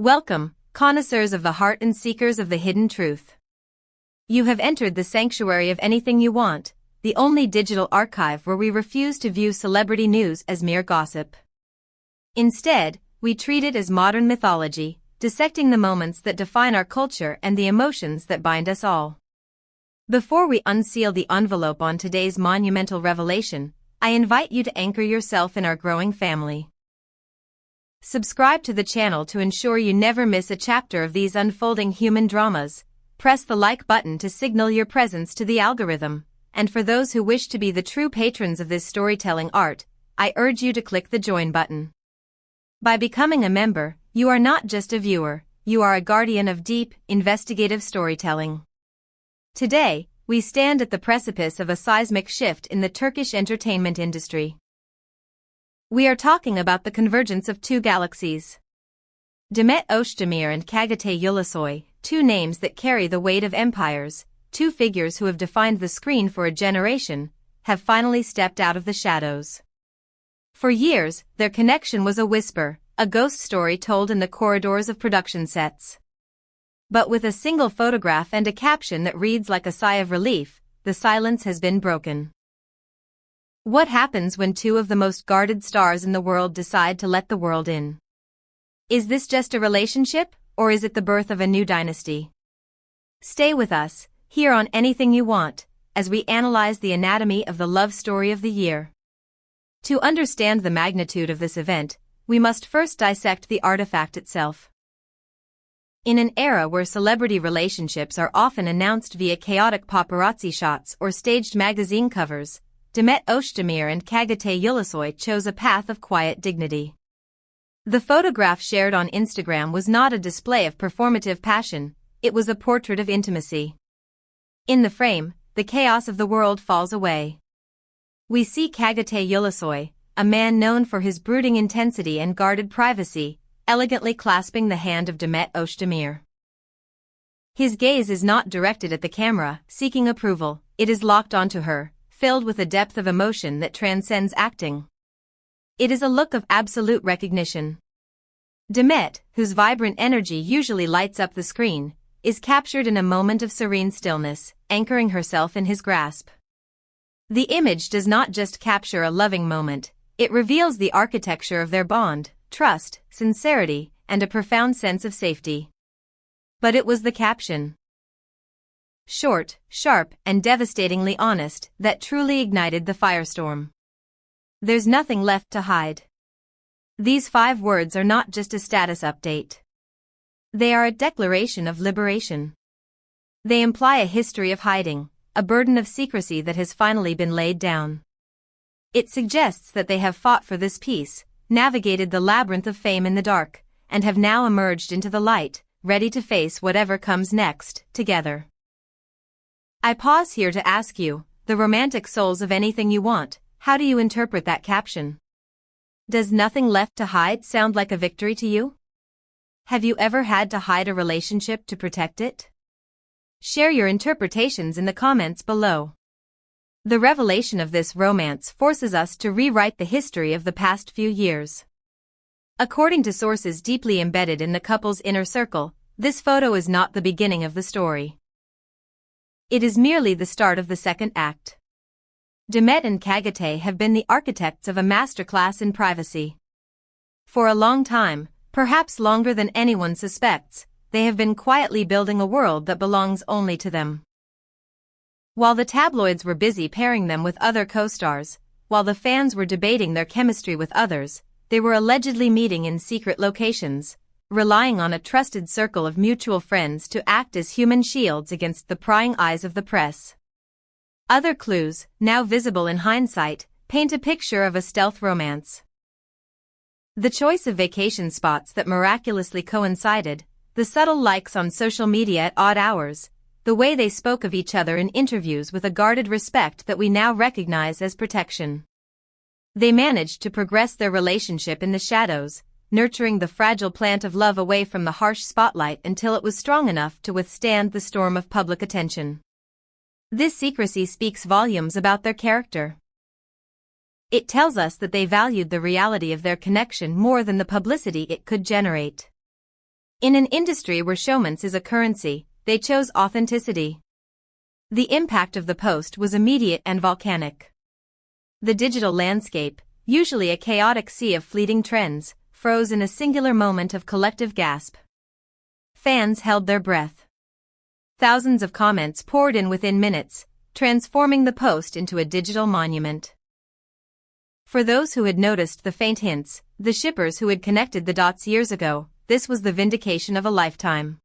Welcome, connoisseurs of the heart and seekers of the hidden truth. You have entered the sanctuary of anything you want, the only digital archive where we refuse to view celebrity news as mere gossip. Instead, we treat it as modern mythology, dissecting the moments that define our culture and the emotions that bind us all. Before we unseal the envelope on today's monumental revelation, I invite you to anchor yourself in our growing family. Subscribe to the channel to ensure you never miss a chapter of these unfolding human dramas. Press the like button to signal your presence to the algorithm, and for those who wish to be the true patrons of this storytelling art, I urge you to click the join button. By becoming a member, you are not just a viewer, you are a guardian of deep, investigative storytelling. Today, we stand at the precipice of a seismic shift in the Turkish entertainment industry. We are talking about the convergence of two galaxies. Demet Özdemir and Çağatay Ulusoy, two names that carry the weight of empires, two figures who have defined the screen for a generation, have finally stepped out of the shadows. For years, their connection was a whisper, a ghost story told in the corridors of production sets. But with a single photograph and a caption that reads like a sigh of relief, the silence has been broken. What happens when two of the most guarded stars in the world decide to let the world in? Is this just a relationship, or is it the birth of a new dynasty? Stay with us, here on Anything You Want, as we analyze the anatomy of the love story of the year. To understand the magnitude of this event, we must first dissect the artifact itself. In an era where celebrity relationships are often announced via chaotic paparazzi shots or staged magazine covers, Demet Özdemir and Çağatay Ulusoy chose a path of quiet dignity. The photograph shared on Instagram was not a display of performative passion, it was a portrait of intimacy. In the frame, the chaos of the world falls away. We see Çağatay Ulusoy, a man known for his brooding intensity and guarded privacy, elegantly clasping the hand of Demet Özdemir. His gaze is not directed at the camera, seeking approval, it is locked onto her, filled with a depth of emotion that transcends acting. It is a look of absolute recognition. Demet, whose vibrant energy usually lights up the screen, is captured in a moment of serene stillness, anchoring herself in his grasp. The image does not just capture a loving moment, it reveals the architecture of their bond, trust, sincerity, and a profound sense of safety. But it was the caption, short, sharp, and devastatingly honest, that truly ignited the firestorm. There's nothing left to hide. These 5 words are not just a status update. They are a declaration of liberation. They imply a history of hiding, a burden of secrecy that has finally been laid down. It suggests that they have fought for this peace, navigated the labyrinth of fame in the dark, and have now emerged into the light, ready to face whatever comes next, together. I pause here to ask you, the romantic souls of Anything You Want, how do you interpret that caption? Does nothing left to hide sound like a victory to you? Have you ever had to hide a relationship to protect it? Share your interpretations in the comments below. The revelation of this romance forces us to rewrite the history of the past few years. According to sources deeply embedded in the couple's inner circle, this photo is not the beginning of the story. It is merely the start of the second act. Demet and Çağatay have been the architects of a masterclass in privacy. For a long time, perhaps longer than anyone suspects, they have been quietly building a world that belongs only to them. While the tabloids were busy pairing them with other co-stars, while the fans were debating their chemistry with others, they were allegedly meeting in secret locations, relying on a trusted circle of mutual friends to act as human shields against the prying eyes of the press. Other clues, now visible in hindsight, paint a picture of a stealth romance. The choice of vacation spots that miraculously coincided, the subtle likes on social media at odd hours, the way they spoke of each other in interviews with a guarded respect that we now recognize as protection. They managed to progress their relationship in the shadows, nurturing the fragile plant of love away from the harsh spotlight until it was strong enough to withstand the storm of public attention. This secrecy speaks volumes about their character. It tells us that they valued the reality of their connection more than the publicity it could generate. In an industry where showmanship is a currency, they chose authenticity. The impact of the post was immediate and volcanic. The digital landscape, usually a chaotic sea of fleeting trends, froze in a singular moment of collective gasp. Fans held their breath. Thousands of comments poured in within minutes, transforming the post into a digital monument. For those who had noticed the faint hints, the shippers who had connected the dots years ago, this was the vindication of a lifetime.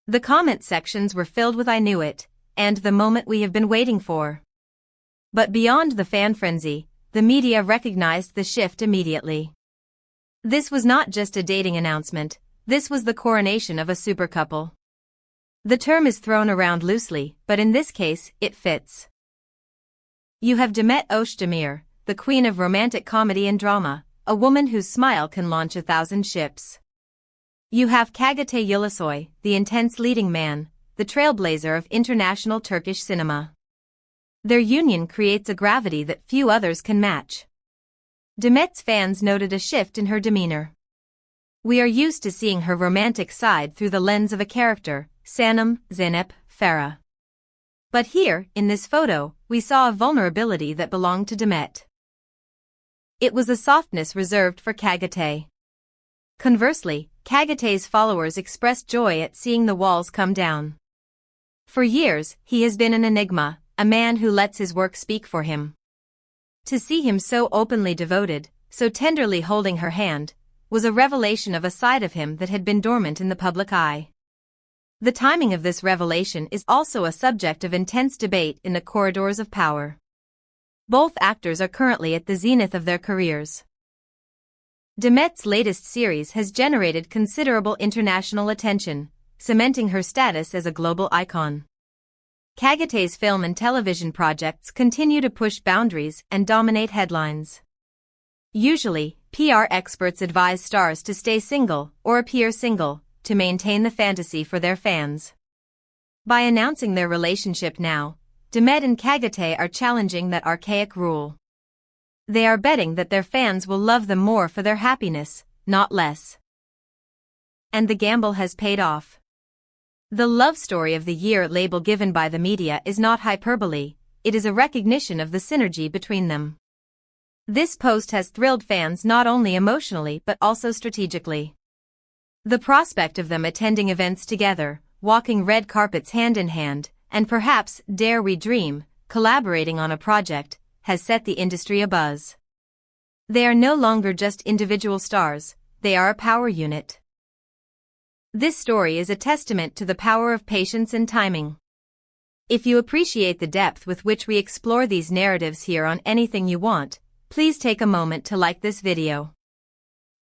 The comment sections were filled with "I knew it," and "the moment we have been waiting for." But beyond the fan frenzy, the media recognized the shift immediately. This was not just a dating announcement, this was the coronation of a supercouple. The term is thrown around loosely, but in this case, it fits. You have Demet Özdemir, the queen of romantic comedy and drama, a woman whose smile can launch 1,000 ships. You have Çağatay Ulusoy, the intense leading man, the trailblazer of international Turkish cinema. Their union creates a gravity that few others can match. Demet's fans noted a shift in her demeanor. We are used to seeing her romantic side through the lens of a character, Sanam, Zeynep, Farah. But here, in this photo, we saw a vulnerability that belonged to Demet. It was a softness reserved for Çağatay. Conversely, Çağatay's followers expressed joy at seeing the walls come down. For years, he has been an enigma, a man who lets his work speak for him. To see him so openly devoted, so tenderly holding her hand, was a revelation of a side of him that had been dormant in the public eye. The timing of this revelation is also a subject of intense debate in the corridors of power. Both actors are currently at the zenith of their careers. Demet's latest series has generated considerable international attention, cementing her status as a global icon. Çağatay's film and television projects continue to push boundaries and dominate headlines. Usually, PR experts advise stars to stay single or appear single to maintain the fantasy for their fans. By announcing their relationship now, Demet and Çağatay are challenging that archaic rule. They are betting that their fans will love them more for their happiness, not less. And the gamble has paid off. The love story of the year label given by the media is not hyperbole, it is a recognition of the synergy between them. This post has thrilled fans not only emotionally but also strategically. The prospect of them attending events together, walking red carpets hand in hand, and perhaps, dare we dream, collaborating on a project, has set the industry abuzz. They are no longer just individual stars, they are a power unit. This story is a testament to the power of patience and timing. If you appreciate the depth with which we explore these narratives here on Anything You Want, please take a moment to like this video.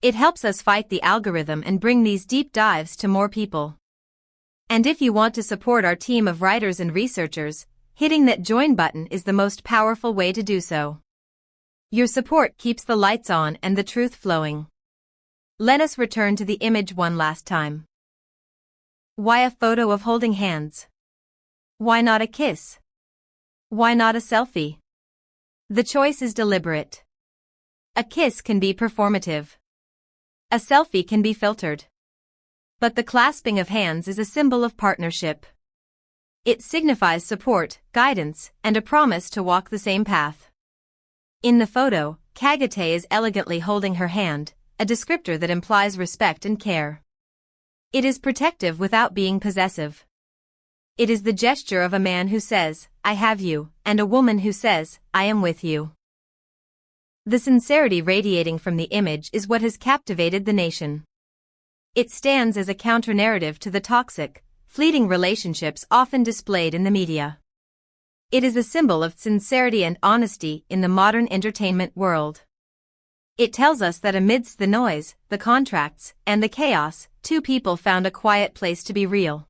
It helps us fight the algorithm and bring these deep dives to more people. And if you want to support our team of writers and researchers, hitting that join button is the most powerful way to do so. Your support keeps the lights on and the truth flowing. Let us return to the image one last time. Why a photo of holding hands? Why not a kiss? Why not a selfie? The choice is deliberate. A kiss can be performative. A selfie can be filtered. But the clasping of hands is a symbol of partnership. It signifies support, guidance, and a promise to walk the same path. In the photo, Çağatay is elegantly holding her hand, a descriptor that implies respect and care. It is protective without being possessive. It is the gesture of a man who says, "I have you," and a woman who says, "I am with you." The sincerity radiating from the image is what has captivated the nation. It stands as a counter-narrative to the toxic, fleeting relationships often displayed in the media. It is a symbol of sincerity and honesty in the modern entertainment world. It tells us that amidst the noise, the contracts, and the chaos, two people found a quiet place to be real.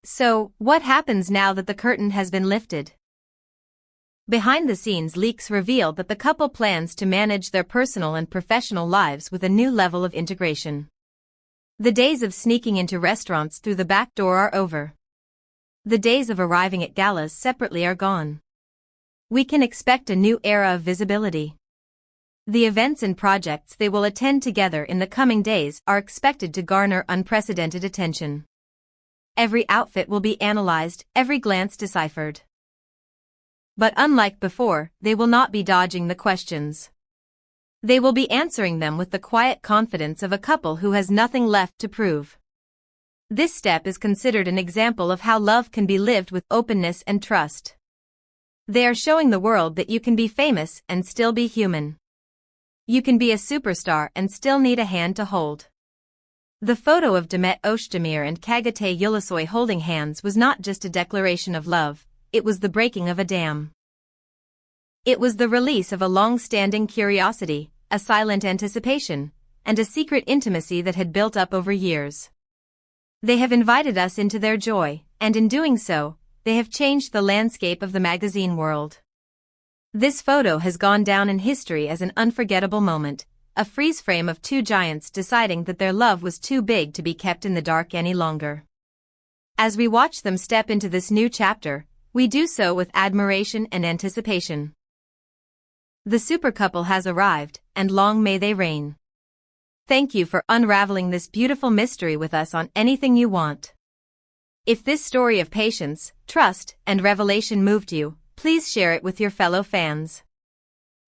So, what happens now that the curtain has been lifted? Behind-the-scenes leaks reveal that the couple plans to manage their personal and professional lives with a new level of integration. The days of sneaking into restaurants through the back door are over. The days of arriving at galas separately are gone. We can expect a new era of visibility. The events and projects they will attend together in the coming days are expected to garner unprecedented attention. Every outfit will be analyzed, every glance deciphered. But unlike before, they will not be dodging the questions. They will be answering them with the quiet confidence of a couple who has nothing left to prove. This step is considered an example of how love can be lived with openness and trust. They are showing the world that you can be famous and still be human. You can be a superstar and still need a hand to hold. The photo of Demet Özdemir and Çağatay Ulusoy holding hands was not just a declaration of love, it was the breaking of a dam. It was the release of a long-standing curiosity, a silent anticipation, and a secret intimacy that had built up over years. They have invited us into their joy, and in doing so, they have changed the landscape of the magazine world. This photo has gone down in history as an unforgettable moment, a freeze frame of two giants deciding that their love was too big to be kept in the dark any longer. As we watch them step into this new chapter, we do so with admiration and anticipation. The super couple has arrived, and long may they reign. Thank you for unraveling this beautiful mystery with us on Anything You Want. If this story of patience, trust, and revelation moved you, please share it with your fellow fans.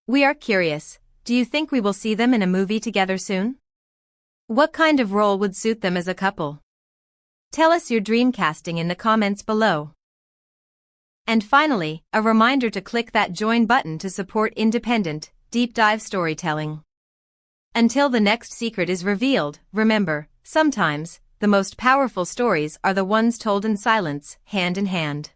We are curious, do you think we will see them in a movie together soon? What kind of role would suit them as a couple? Tell us your dream casting in the comments below. And finally, a reminder to click that join button to support independent, deep dive storytelling. Until the next secret is revealed, remember, sometimes, the most powerful stories are the ones told in silence, hand in hand.